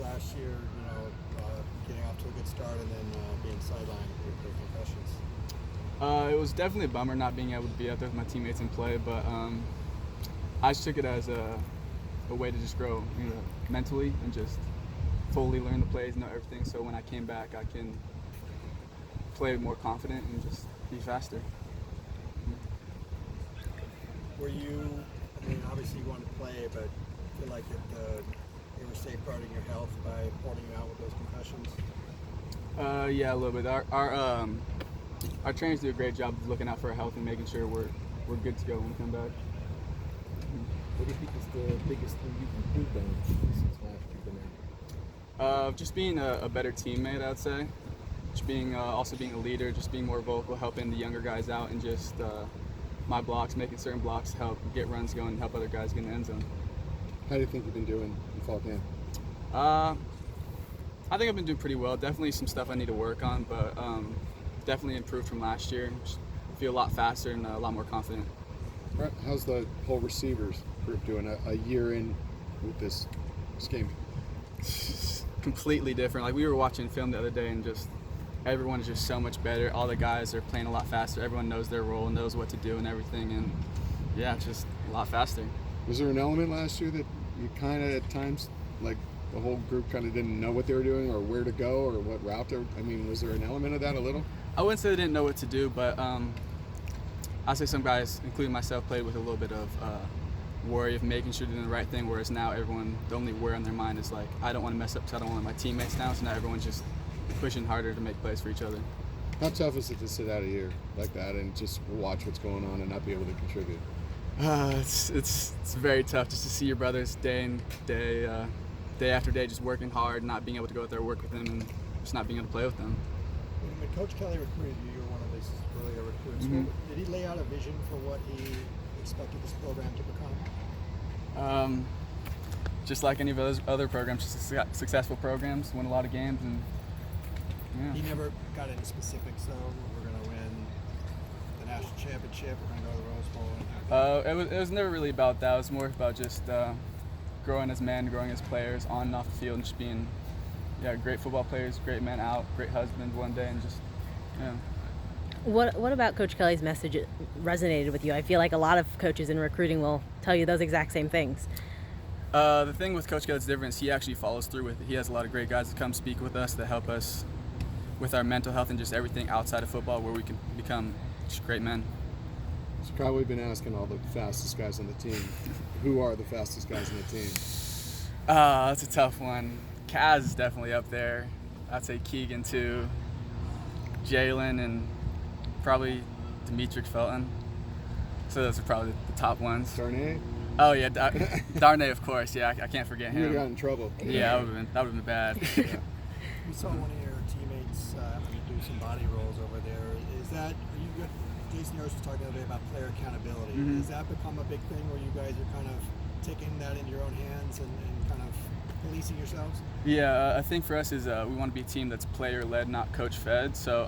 last year, getting off to a good start and then being sidelined with the concussions? It was definitely a bummer not being able to be out there with my teammates and play, but I just took it as a way to just grow, mentally and just fully learn the plays, know everything. So when I came back, I can play more confident and just be faster. Were you? Obviously you wanted to play, but I feel like you were safeguarding your health by holding you out with those concussions. Yeah, a little bit. Our trainers do a great job of looking out for our health and making sure we're good to go when we come back. What do you think is the biggest thing you've improved on since last you've been out? Just being a better teammate, I'd say. Just also being a leader, just being more vocal, helping the younger guys out, and just my blocks, making certain blocks help get runs going and help other guys get in the end zone. How do you think you've been doing in fall camp? I think I've been doing pretty well. Definitely some stuff I need to work on, but definitely improved from last year. Just feel a lot faster and a lot more confident. How's the whole receivers group doing a year in with this scheme? Completely different. Like, we were watching film the other day, and just everyone is just so much better. All the guys are playing a lot faster. Everyone knows their role, knows what to do and everything, and yeah, it's just a lot faster. Was there an element last year that you kind of at times, like the whole group kind of didn't know what they were doing or where to go or what route to? Was there an element of that a little? I wouldn't say they didn't know what to do, but I'd say some guys, including myself, played with a little bit of worry of making sure they're doing the right thing, whereas now everyone, the only worry on their mind is like, I don't want to mess up because I don't want my teammates down, so now everyone's just pushing harder to make plays for each other. How tough is it to sit out a year like that and just watch what's going on and not be able to contribute? It's very tough just to see your brothers day after day just working hard, not being able to go out there and work with them, and just not being able to play with them. When Coach Kelly recruited you, you were one of his earlier recruits. Mm-hmm. Did he lay out a vision for what he expected this program to become? Just like any of those other programs, just successful programs, win a lot of games, and yeah. He never got into specifics, so we're going to win the national championship, we're going to go to the Rose Bowl. It was never really about that. It was more about just growing as men, growing as players, on and off the field, and just being great football players, great men out, great husbands one day, and just What about Coach Kelly's message resonated with you? I feel like a lot of coaches in recruiting will tell you those exact same things. The thing with Coach Kelly's difference, he actually follows through with it. He has a lot of great guys that come speak with us, that help us with our mental health and just everything outside of football, where we can become just great men. It's probably been asking all the fastest guys on the team. Who are the fastest guys on the team? That's a tough one. Kaz is definitely up there. I'd say Keegan too. Jalen, and probably Demetric Felton. So those are probably the top ones. Darnay? Oh yeah, Darnay, of course. Yeah, I can't forget You would him. have got in trouble. Yeah, that would have been bad. We saw one of your teammates do some body rolls over there. Jason Harris was talking the other day about player accountability. Mm-hmm. Has that become a big thing where you guys are kind of taking that into your own hands and kind of policing yourselves? Yeah, I think for us is we want to be a team that's player-led, not coach-fed. So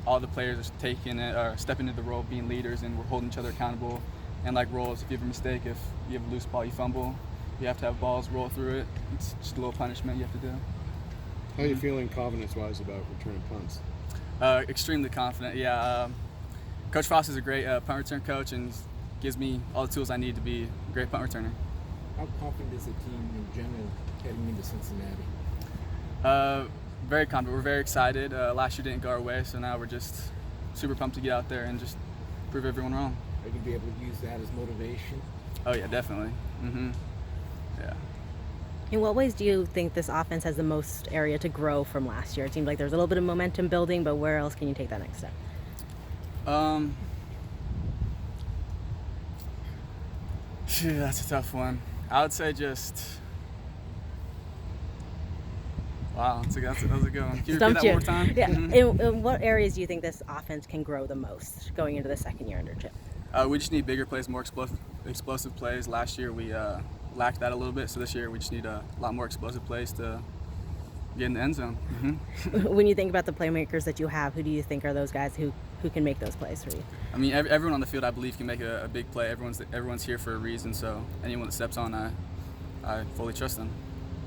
all the players are taking it, or stepping into the role of being leaders, and we're holding each other accountable. And like roles, if you have a mistake, if you have a loose ball, you fumble, you have to have balls roll through it. It's just a little punishment you have to do. How are you feeling confidence-wise about returning punts? Extremely confident, yeah. Coach Frost is a great punt return coach and gives me all the tools I need to be a great punt returner. How confident is the team in general heading into Cincinnati? Very confident. We're very excited. Last year didn't go our way, so now we're just super pumped to get out there and just prove everyone wrong. Are you going to be able to use that as motivation? Oh yeah, definitely. Yeah. In what ways do you think this offense has the most area to grow from last year? It seems like there's a little bit of momentum building, but where else can you take that next step? That's a tough one. I would say just. Wow, that's a good one. Can you repeat that one more time? Yeah. In what areas do you think this offense can grow the most going into the second year under Chip? We just need bigger plays, more explosive plays. Last year we lacked that a little bit, so this year we just need a lot more explosive plays to get in the end zone. When you think about the playmakers that you have, who do you think are those guys who can make those plays for you? I mean, everyone on the field, I believe, can make a big play. Everyone's here for a reason, so anyone that steps on, I fully trust them.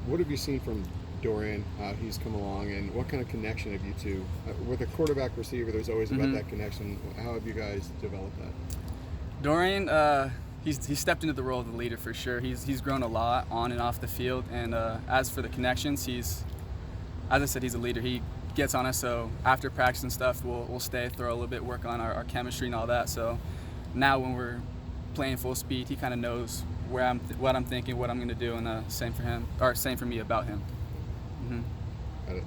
What have you seen from Dorian, he's come along, and what kind of connection have you two? With a quarterback receiver, there's always about that connection. How have you guys developed that? Dorian, he's stepped into the role of the leader for sure. He's grown a lot on and off the field, and as for the connections, as I said, he's a leader. He gets on us, so after practice and stuff, we'll stay, throw a little bit, work on our chemistry and all that. So now when we're playing full speed, he kind of knows what I'm thinking, what I'm going to do, and same for him, or same for me about him. Got it.